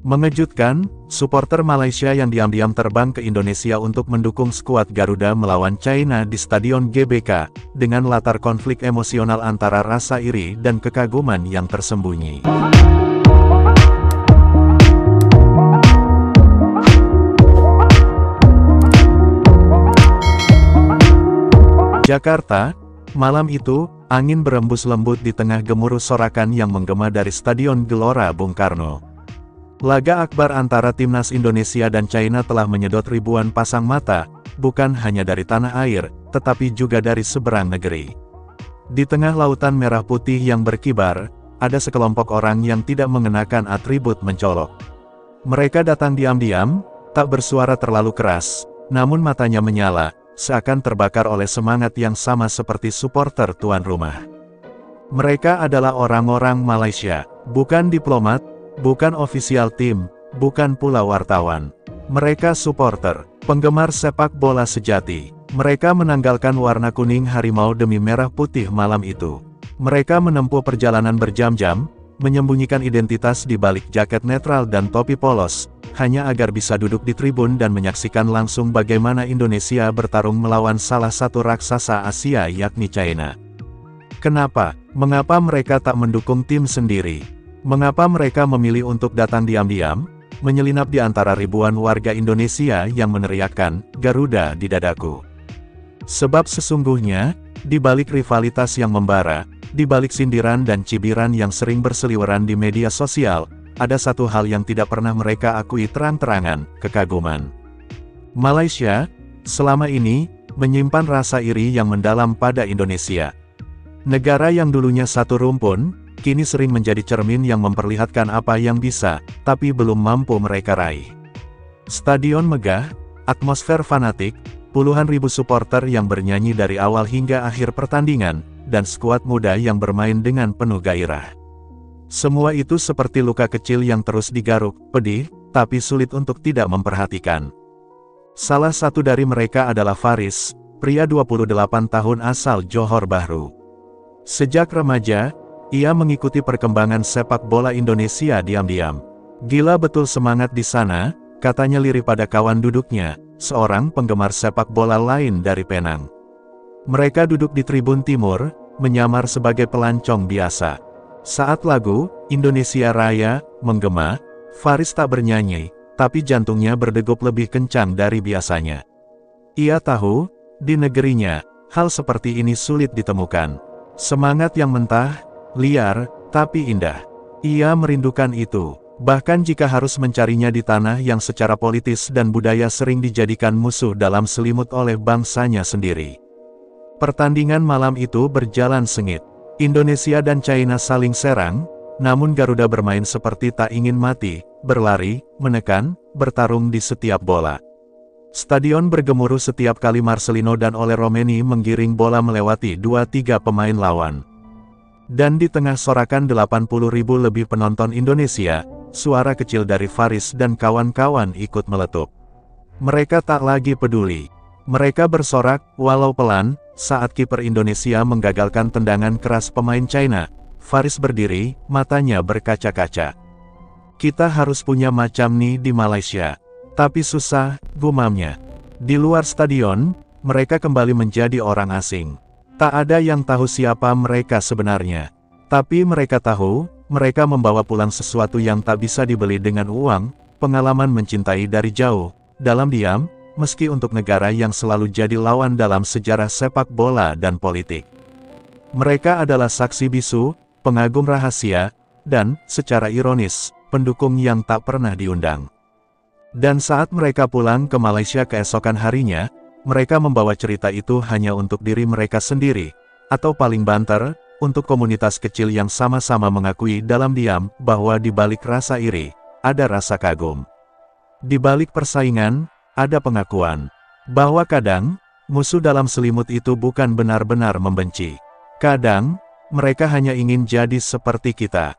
Mengejutkan, supporter Malaysia yang diam-diam terbang ke Indonesia untuk mendukung skuad Garuda melawan China di Stadion GBK, dengan latar konflik emosional antara rasa iri dan kekaguman yang tersembunyi. Jakarta, malam itu, angin berembus lembut di tengah gemuruh sorakan yang menggema dari Stadion Gelora Bung Karno. Laga akbar antara timnas Indonesia dan China telah menyedot ribuan pasang mata, bukan hanya dari tanah air, tetapi juga dari seberang negeri. Di tengah lautan merah putih yang berkibar, ada sekelompok orang yang tidak mengenakan atribut mencolok. Mereka datang diam-diam, tak bersuara terlalu keras, namun matanya menyala, seakan terbakar oleh semangat yang sama seperti supporter tuan rumah. Mereka adalah orang-orang Malaysia, bukan diplomat, bukan ofisial tim, bukan pula wartawan. Mereka supporter, penggemar sepak bola sejati. Mereka menanggalkan warna kuning harimau demi merah putih malam itu. Mereka menempuh perjalanan berjam-jam, menyembunyikan identitas di balik jaket netral dan topi polos, hanya agar bisa duduk di tribun dan menyaksikan langsung bagaimana Indonesia bertarung melawan salah satu raksasa Asia yakni China. Kenapa? Mengapa mereka tak mendukung tim sendiri? Mengapa mereka memilih untuk datang diam-diam, menyelinap di antara ribuan warga Indonesia yang meneriakkan, "Garuda di dadaku"? Sebab sesungguhnya, di balik rivalitas yang membara, di balik sindiran dan cibiran yang sering berseliweran di media sosial, ada satu hal yang tidak pernah mereka akui terang-terangan, kekaguman. Malaysia, selama ini, menyimpan rasa iri yang mendalam pada Indonesia. Negara yang dulunya satu rumpun, kini sering menjadi cermin yang memperlihatkan apa yang bisa, tapi belum mampu mereka raih. Stadion megah, atmosfer fanatik, puluhan ribu supporter yang bernyanyi dari awal hingga akhir pertandingan, dan skuad muda yang bermain dengan penuh gairah. Semua itu seperti luka kecil yang terus digaruk, pedih, tapi sulit untuk tidak memperhatikan. Salah satu dari mereka adalah Faris, pria 28 tahun asal Johor Bahru. Sejak remaja, ia mengikuti perkembangan sepak bola Indonesia diam-diam. Gila betul semangat di sana, katanya lirih pada kawan duduknya, seorang penggemar sepak bola lain dari Penang. Mereka duduk di tribun timur, menyamar sebagai pelancong biasa. Saat lagu Indonesia Raya menggema, Faris tak bernyanyi, tapi jantungnya berdegup lebih kencang dari biasanya. Ia tahu, di negerinya, hal seperti ini sulit ditemukan. Semangat yang mentah, liar, tapi indah. Ia merindukan itu, bahkan jika harus mencarinya di tanah yang secara politis dan budaya sering dijadikan musuh dalam selimut oleh bangsanya sendiri. Pertandingan malam itu berjalan sengit. Indonesia dan China saling serang, namun Garuda bermain seperti tak ingin mati, berlari, menekan, bertarung di setiap bola. Stadion bergemuruh setiap kali Marcelino dan Ole Romeni menggiring bola melewati 2-3 pemain lawan. Dan di tengah sorakan 80.000 lebih penonton Indonesia, suara kecil dari Faris dan kawan-kawan ikut meletup. Mereka tak lagi peduli. Mereka bersorak, walau pelan, saat kiper Indonesia menggagalkan tendangan keras pemain China. Faris berdiri, matanya berkaca-kaca. Kita harus punya macam nih di Malaysia. Tapi susah, gumamnya. Di luar stadion, mereka kembali menjadi orang asing. Tak ada yang tahu siapa mereka sebenarnya. Tapi mereka tahu, mereka membawa pulang sesuatu yang tak bisa dibeli dengan uang, pengalaman mencintai dari jauh, dalam diam, meski untuk negara yang selalu jadi lawan dalam sejarah sepak bola dan politik. Mereka adalah saksi bisu, pengagum rahasia, dan, secara ironis, pendukung yang tak pernah diundang. Dan saat mereka pulang ke Malaysia keesokan harinya, mereka membawa cerita itu hanya untuk diri mereka sendiri, atau paling banter, untuk komunitas kecil yang sama-sama mengakui dalam diam bahwa di balik rasa iri, ada rasa kagum. Di balik persaingan, ada pengakuan bahwa kadang, musuh dalam selimut itu bukan benar-benar membenci. Kadang, mereka hanya ingin jadi seperti kita.